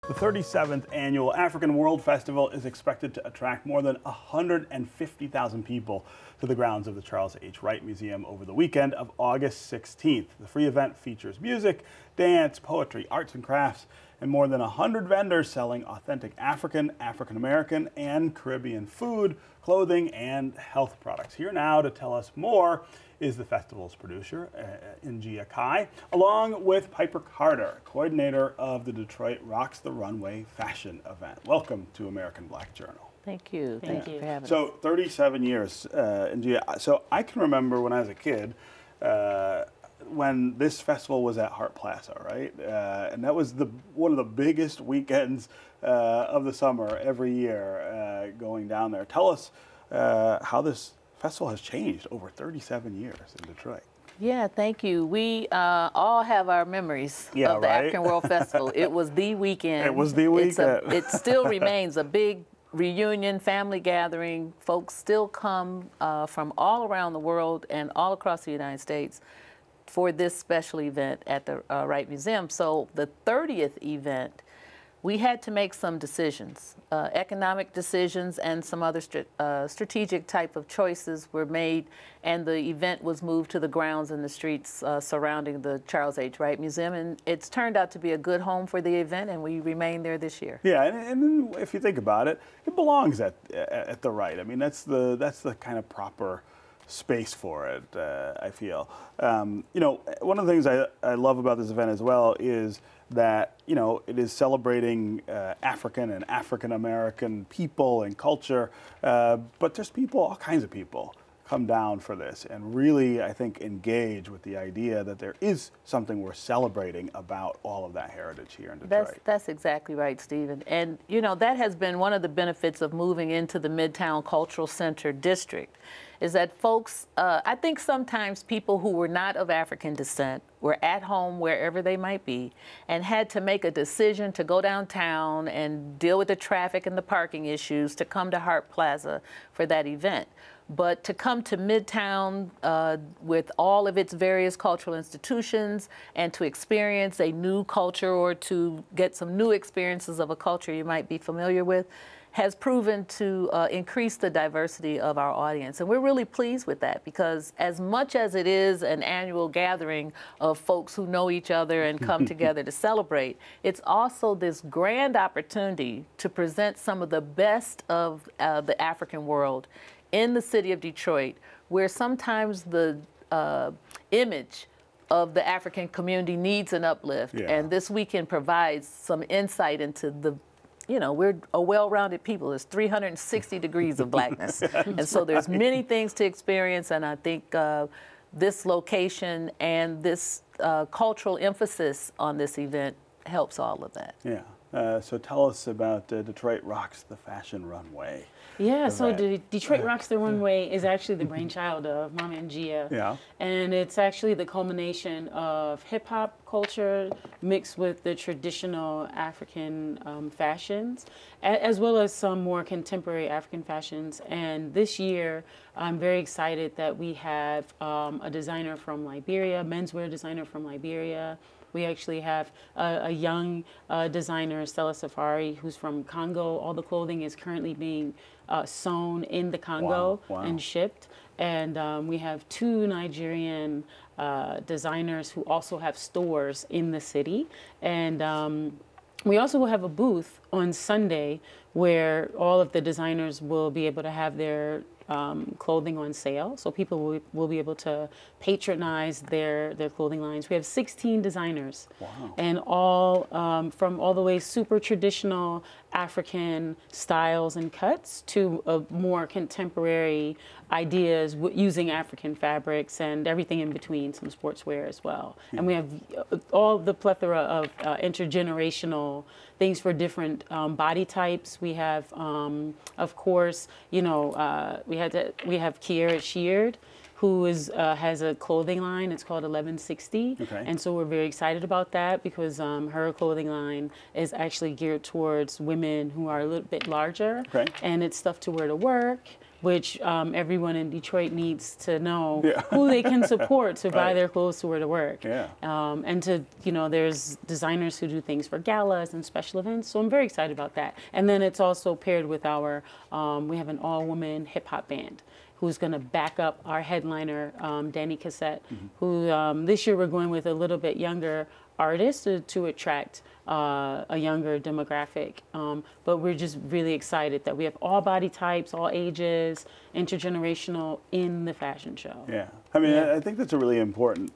The 37th annual African World Festival is expected to attract more than 150,000 people to the grounds of the Charles H. Wright Museum over the weekend of August 16th. The free event features music, dance, poetry, arts and crafts, and more than 100 vendors selling authentic African, African-American, and Caribbean food, clothing, and health products. Here now to tell us more is the festival's producer, Njia Kai, along with Piper Carter, coordinator of the Detroit Rocks the Runway fashion event. Welcome to American Black Journal. Thank you. Thank you for having us. So 37 years, Njia. So I can remember when I was a kid, when this festival was at Hart Plaza, right? And that was one of the biggest weekends of the summer every year going down there. Tell us how this festival has changed over 37 years in Detroit. Yeah, thank you. We all have our memories of the African World Festival. It was the weekend. It was the weekend. It still remains a big reunion, family gathering. Folks still come from all around the world and all across the United States for this special event at the Wright Museum. So the 30th event, we had to make some decisions, economic decisions, and some other strategic type of choices were made, and the event was moved to the grounds and the streets surrounding the Charles H. Wright Museum, and it's turned out to be a good home for the event, and we remain there this year. Yeah, and if you think about it, it belongs at the Wright. I mean, that's the kind of proper space for it, I feel. You know, one of the things I love about this event as well is that, you know, it is celebrating African and African-American people and culture, but there's people, all kinds of people, come down for this and really, I think, engage with the idea that there is something we're celebrating about all of that heritage here in Detroit. That's exactly right, Stephen. And, you know, that has been one of the benefits of moving into the Midtown Cultural Center district, is that folks, I think sometimes people who were not of African descent were at home wherever they might be and had to make a decision to go downtown and deal with the traffic and the parking issues to come to Hart Plaza for that event. But to come to Midtown with all of its various cultural institutions and to experience a new culture or to get some new experiences of a culture you might be familiar with has proven to increase the diversity of our audience. And we're really pleased with that, because as much as it is an annual gathering of folks who know each other and come together to celebrate, it's also this grand opportunity to present some of the best of the African world in the city of Detroit, where sometimes the image of the African community needs an uplift. Yeah. And this weekend provides some insight into the, you know, we're a well-rounded people. There's 360 degrees of blackness. And so there's many things to experience, and I think this location and this cultural emphasis on this event helps all of that. Yeah. So tell us about Detroit Rocks the Fashion Runway. Yeah, so Detroit Rocks the Runway is actually the brainchild of Mama Njia. Yeah. And it's actually the culmination of hip-hop culture mixed with the traditional African fashions, as well as some more contemporary African fashions. And this year, I'm very excited that we have a designer from Liberia, menswear designer from Liberia. We actually have a young designer, Stella Safari, who's from Congo. All the clothing is currently being sewn in the Congo and shipped. And we have two Nigerian designers who also have stores in the city. And we also will have a booth on Sunday where all of the designers will be able to have their clothing on sale, so people will be able to patronize their clothing lines. We have 16 designers, and all from all the way super traditional African styles and cuts to more contemporary ideas using African fabrics and everything in between, some sportswear as well. And we have all the plethora of intergenerational things for different body types. We have, of course, you know, we have Kiera Sheard, who has a clothing line. It's called 1160. Okay. And so we're very excited about that because her clothing line is actually geared towards women who are a little bit larger. Okay. And it's stuff to wear to work. which everyone in Detroit needs to know who they can support to buy their clothes to wear to work. And to, there's designers who do things for galas and special events. So I'm very excited about that. And then it's also paired with our, we have an all-woman hip-hop band who's going to back up our headliner, Danny Cassette, who this year we're going with a little bit younger artist to attract a younger demographic. But we're just really excited that we have all body types, all ages, intergenerational in the fashion show. Yeah, I mean, I think that's a really important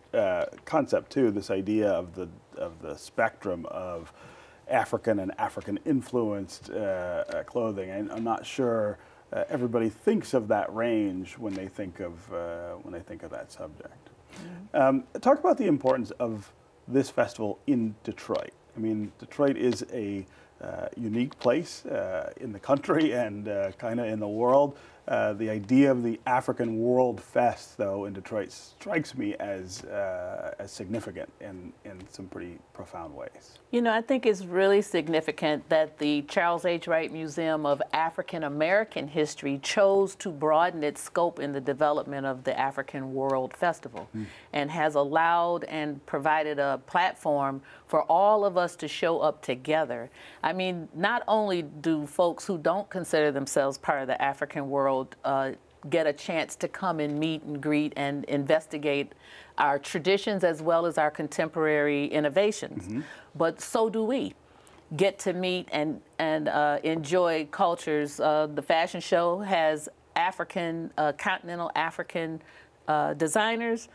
concept too, this idea of the spectrum of African and African influenced clothing. And I'm not sure everybody thinks of that range when they think of that subject. Talk about the importance of this festival in Detroit. I mean, Detroit is a unique place in the country and kind of in the world. The idea of the African World Fest, though, in Detroit strikes me as significant in some pretty profound ways. I think it's really significant that the Charles H. Wright Museum of African American History chose to broaden its scope in the development of the African World Festival and has allowed and provided a platform for all of us to show up together. I mean, not only do folks who don't consider themselves part of the African world get a chance to come and meet and greet and investigate our traditions as well as our contemporary innovations, but so do we get to meet and enjoy cultures. The fashion show has continental African designers,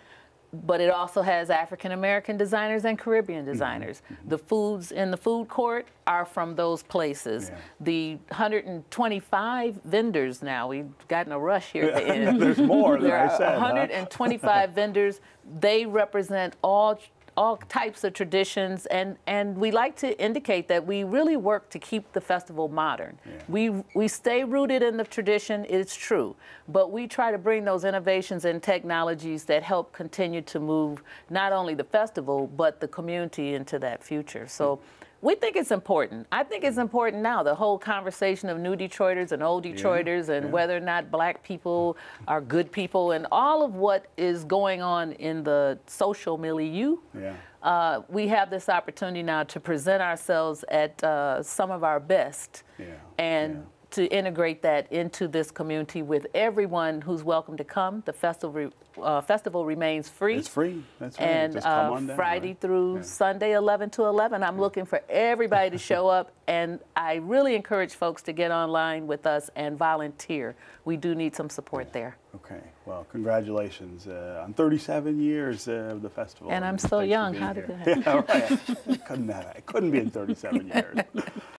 but it also has African American designers and Caribbean designers. The foods in the food court are from those places. The 125 vendors now, we've gotten a rush here at the end. There's more than I said. There are 125 vendors. They represent all types of traditions, and we like to indicate that we really work to keep the festival modern. We stay rooted in the tradition, it's true, but we try to bring those innovations and technologies that help continue to move not only the festival, but the community into that future. So we think it's important. I think it's important now, the whole conversation of new Detroiters and old Detroiters and whether or not black people are good people and all of what is going on in the social milieu. We have this opportunity now to present ourselves at some of our best and to integrate that into this community with everyone who's welcome to come. The festival remains free. It's free. That's right. And just come on down, Friday through Sunday, 11 to 11. I'm looking for everybody to show up, and I really encourage folks to get online with us and volunteer. We do need some support there. Okay. Well, congratulations on 37 years of the festival. And I'm still young. How did that happen? Yeah, right. It couldn't be in 37 years.